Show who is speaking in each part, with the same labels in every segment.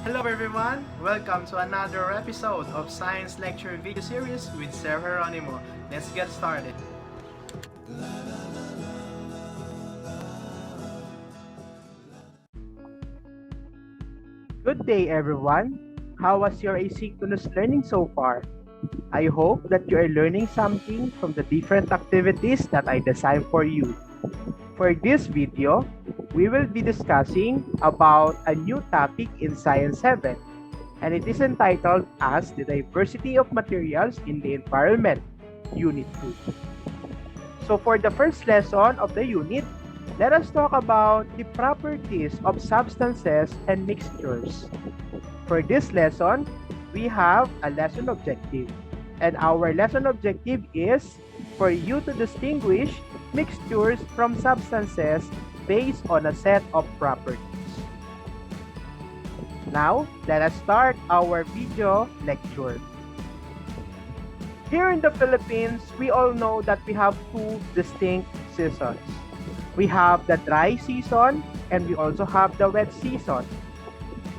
Speaker 1: Hello everyone! Welcome to another episode of Science Lecture video series with Sir Geronimo. Let's get started.
Speaker 2: Good day, everyone. How was your asynchronous learning so far? I hope that you are learning something from the different activities that I designed for you. For this video, we will be discussing about a new topic in Science 7, and it is entitled as the diversity of materials in the environment, Unit 2. So for the first lesson of the unit, let us talk about the properties of substances and mixtures. For this lesson, we have a lesson objective. And our lesson objective is for you to distinguish mixtures from substances based on a set of properties. Now, let us start our video lecture. Here in the Philippines, we all know that we have two distinct seasons. We have the dry season and we also have the wet season.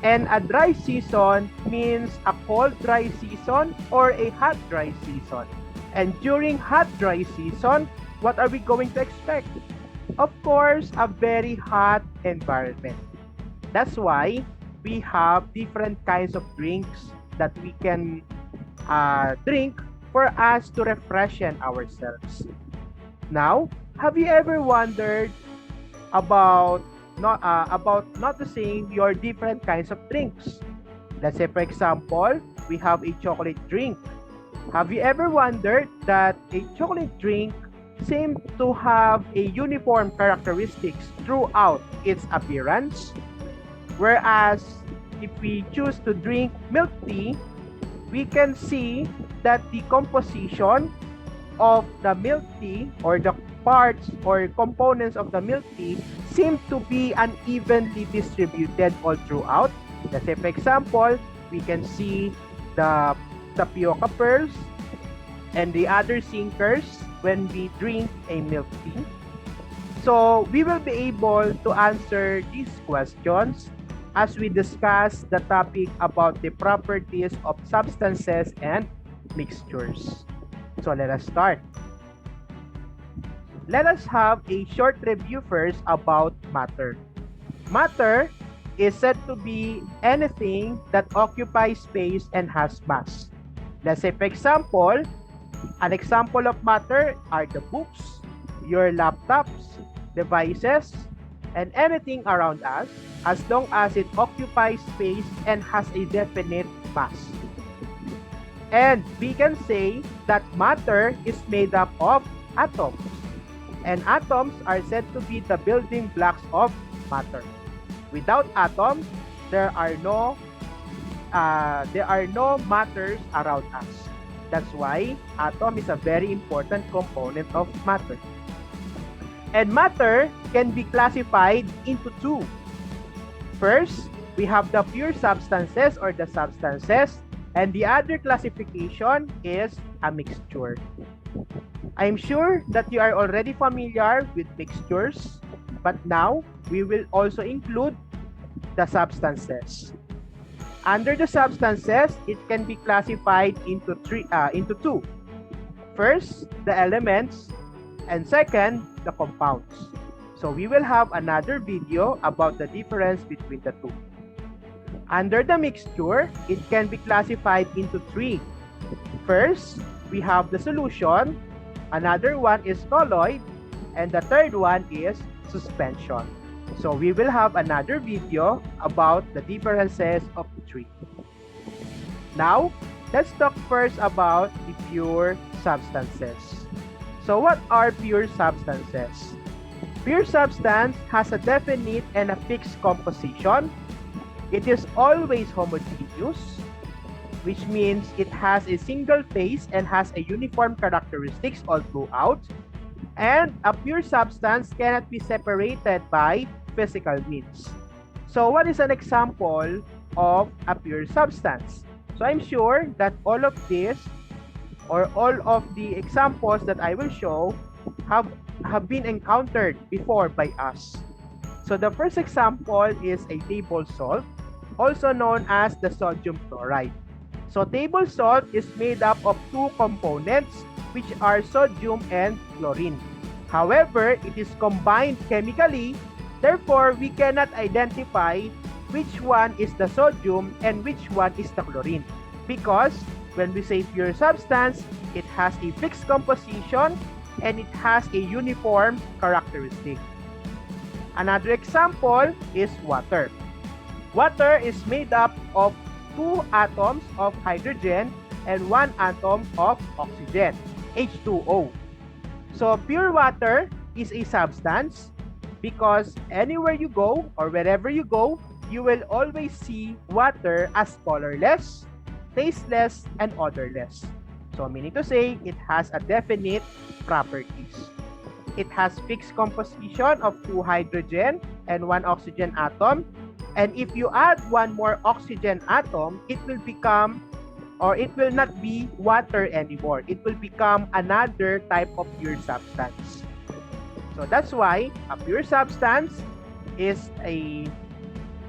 Speaker 2: And a dry season means a cold dry season or a hot dry season. And during hot dry season, what are we going to expect? Of course, a very hot environment. That's why we have different kinds of drinks that we can drink for us to refreshen ourselves. Now, have you ever wondered about noticing your different kinds of drinks? Let's say, for example, we have a chocolate drink. Have you ever wondered that a chocolate drink seems to have a uniform characteristics throughout its appearance? Whereas, if we choose to drink milk tea, we can see that the composition of the milk tea or the parts or components of the milk tea seem to be unevenly distributed all throughout. Let's say, for example, we can see the tapioca pearls and the other sinkers when we drink a milk tea. So we will be able to answer these questions as we discuss the topic about the properties of substances and mixtures. So let us start. Let us have a short review first about matter. Matter is said to be anything that occupies space and has mass. Let's say, for example, an example of matter are the books, your laptops, devices, and anything around us as long as it occupies space and has a definite mass. And we can say that matter is made up of atoms. And atoms are said to be the building blocks of matter. Without atoms, there are no matters around us. That's why atom is a very important component of matter. And matter can be classified into two. First, we have the pure substances or the substances, and the other classification is a mixture. I'm sure that you are already familiar with mixtures, but now we will also include the substances. Under the substances, it can be classified into two. First, the elements, and second, the compounds. So we will have another video about the difference between the two. Under the mixture, it can be classified into three. First, we have the solution, another one is colloid, and the third one is suspension. So we will have another video about the differences of the three. Now, let's talk first about the pure substances. So what are pure substances? Pure substance has a definite and a fixed composition. It is always homogeneous, which means it has a single phase and has a uniform characteristics all throughout. And a pure substance cannot be separated by physical means. So what is an example of a pure substance? So I'm sure that all of this or all of the examples that I will show have been encountered before by us. So the first example is a table salt. also known as the sodium chloride. So table salt is made up of two components, which are sodium and chlorine. However, it is combined chemically, therefore we cannot identify which one is the sodium and which one is the chlorine. Because when we say pure substance, it has a fixed composition and it has a uniform characteristic. Another example is water. Water is made up of two atoms of hydrogen and one atom of oxygen, H2O. So pure water is a substance because anywhere you go or wherever you go, you will always see water as colorless, tasteless, and odorless. So meaning to say, it has a definite properties. It has fixed composition of two hydrogen and one oxygen atom. And if you add one more oxygen atom, it will become, or it will not be water anymore. It will become another type of pure substance. So that's why a pure substance is a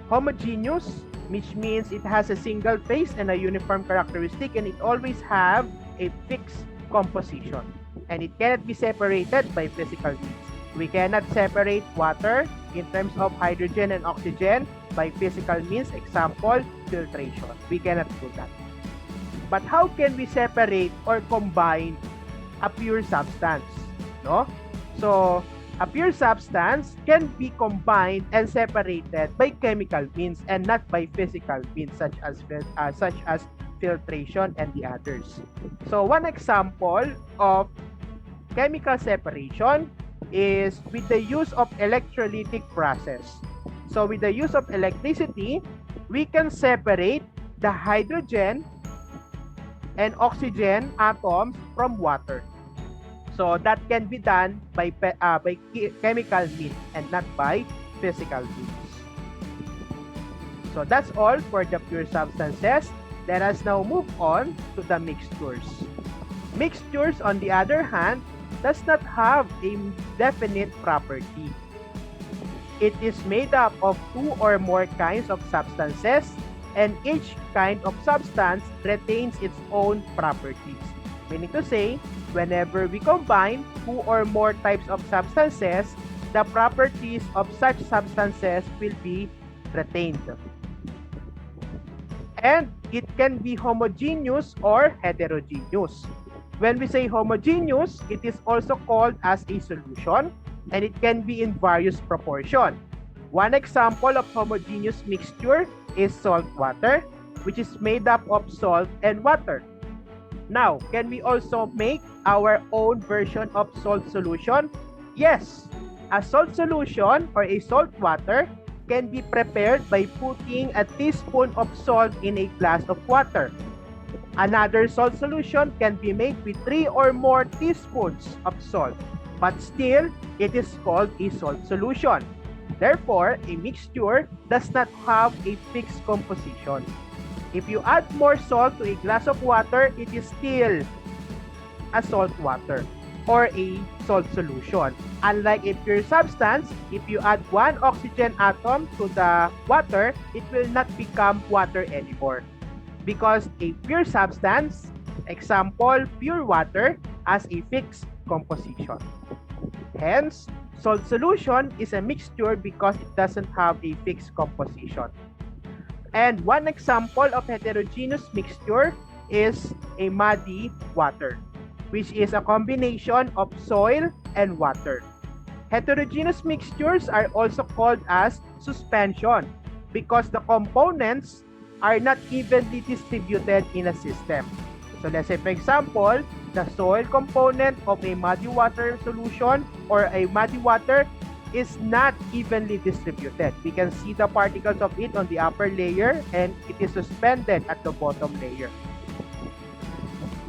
Speaker 2: homogeneous, which means it has a single phase and a uniform characteristic, and it always have a fixed composition. And it cannot be separated by physical means. We cannot separate water in terms of hydrogen and oxygen by physical means. Example, filtration. We cannot do that. But how can we separate or combine a pure substance? No? So, a pure substance can be combined and separated by chemical means and not by physical means such as filtration and the others. So, one example of chemical separation is with the use of electrolytic process. So with the use of electricity, we can separate the hydrogen and oxygen atoms from water. So that can be done by chemical means and not by physical means. So that's all for the pure substances. Let us now move on to the mixtures. Mixtures, on the other hand, does not have a definite property. It is made up of two or more kinds of substances, and each kind of substance retains its own properties. Meaning to say, whenever we combine two or more types of substances, the properties of such substances will be retained. And it can be homogeneous or heterogeneous. When we say homogeneous, it is also called as a solution, and it can be in various proportion. One example of homogeneous mixture is salt water, which is made up of salt and water. Now, can we also make our own version of salt solution? Yes. A salt solution or a salt water can be prepared by putting a teaspoon of salt in a glass of water. Another salt solution can be made with 3 or more teaspoons of salt, but still, it is called a salt solution. Therefore, a mixture does not have a fixed composition. If you add more salt to a glass of water, it is still a salt water or a salt solution. Unlike a pure substance, if you add one oxygen atom to the water, it will not become water anymore. Because a pure substance, example, pure water, has a fixed composition. Hence, salt solution is a mixture because it doesn't have a fixed composition. And one example of heterogeneous mixture is a muddy water, which is a combination of soil and water. Heterogeneous mixtures are also called as suspension because the components are not evenly distributed in a system. So let's say, for example, the soil component of a muddy water solution or a muddy water is not evenly distributed. We can see the particles of it on the upper layer and it is suspended at the bottom layer.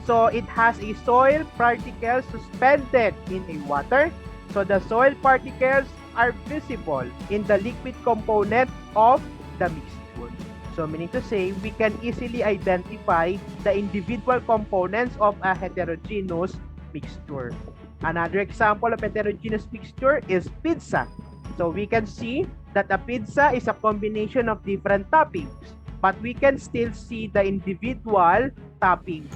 Speaker 2: So it has a soil particle suspended in a water. So the soil particles are visible in the liquid component of the mixture. So meaning to say, we can easily identify the individual components of a heterogeneous mixture. Another example of heterogeneous mixture is pizza. So we can see that a pizza is a combination of different toppings. but we can still see the individual toppings,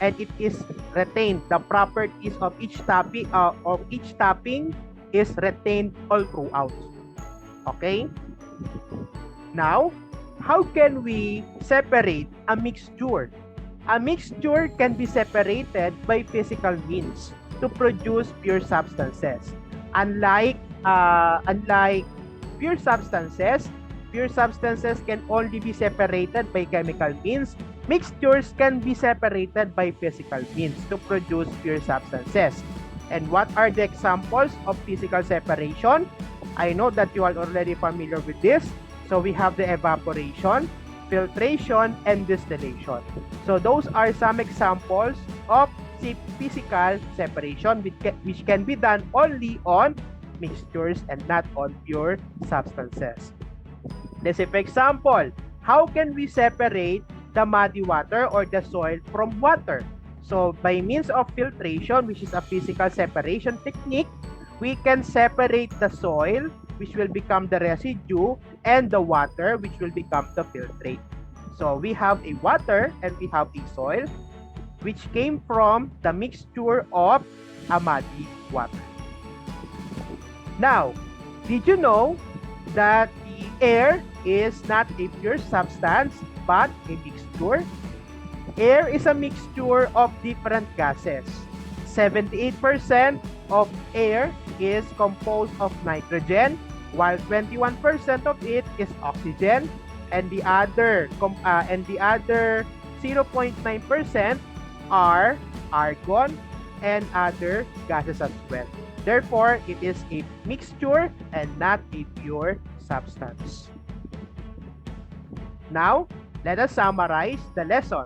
Speaker 2: and it is retained. The properties of each topping is retained all throughout. Okay? Now, how can we separate a mixture? A mixture can be separated by physical means to produce pure substances. Unlike pure substances can only be separated by chemical means. Mixtures can be separated by physical means to produce pure substances. And what are the examples of physical separation? I know that you are already familiar with this. So we have the evaporation, filtration, and distillation. So those are some examples of physical separation which can be done only on mixtures and not on pure substances. Let's say, for example, how can we separate the muddy water or the soil from water? So by means of filtration, which is a physical separation technique, we can separate the soil, which will become the residue, and the water, which will become the filtrate. So we have a water and we have a soil, which came from the mixture of a muddy water. Now, did you know that the air is not a pure substance, but a mixture? Air is a mixture of different gases. 78% of air is composed of nitrogen, while 21% of it is oxygen, and the other 0.9% are argon and other gases as well. Therefore, it is a mixture and not a pure substance. Now, let us summarize the lesson.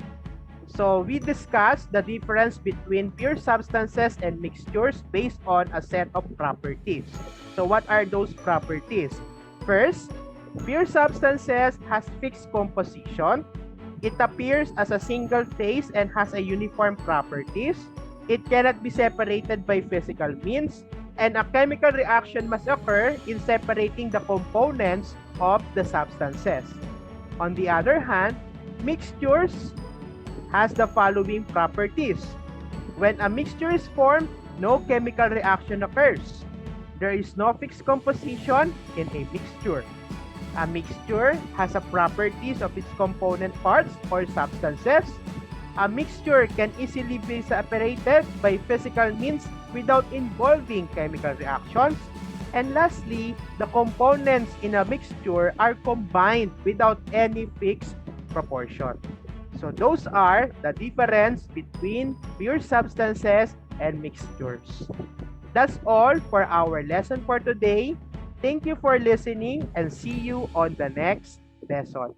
Speaker 2: So we discussed the difference between pure substances and mixtures based on a set of properties. So what are those properties? First, pure substances has fixed composition. It appears as a single phase and has a uniform properties. It cannot be separated by physical means, and a chemical reaction must occur in separating the components of the substances. On the other hand, mixtures has the following properties. When a mixture is formed, no chemical reaction occurs. There is no fixed composition in a mixture. A mixture has the properties of its component parts or substances. A mixture can easily be separated by physical means without involving chemical reactions. And lastly, the components in a mixture are combined without any fixed proportion. So those are the difference between pure substances and mixtures. That's all for our lesson for today. Thank you for listening and see you on the next lesson.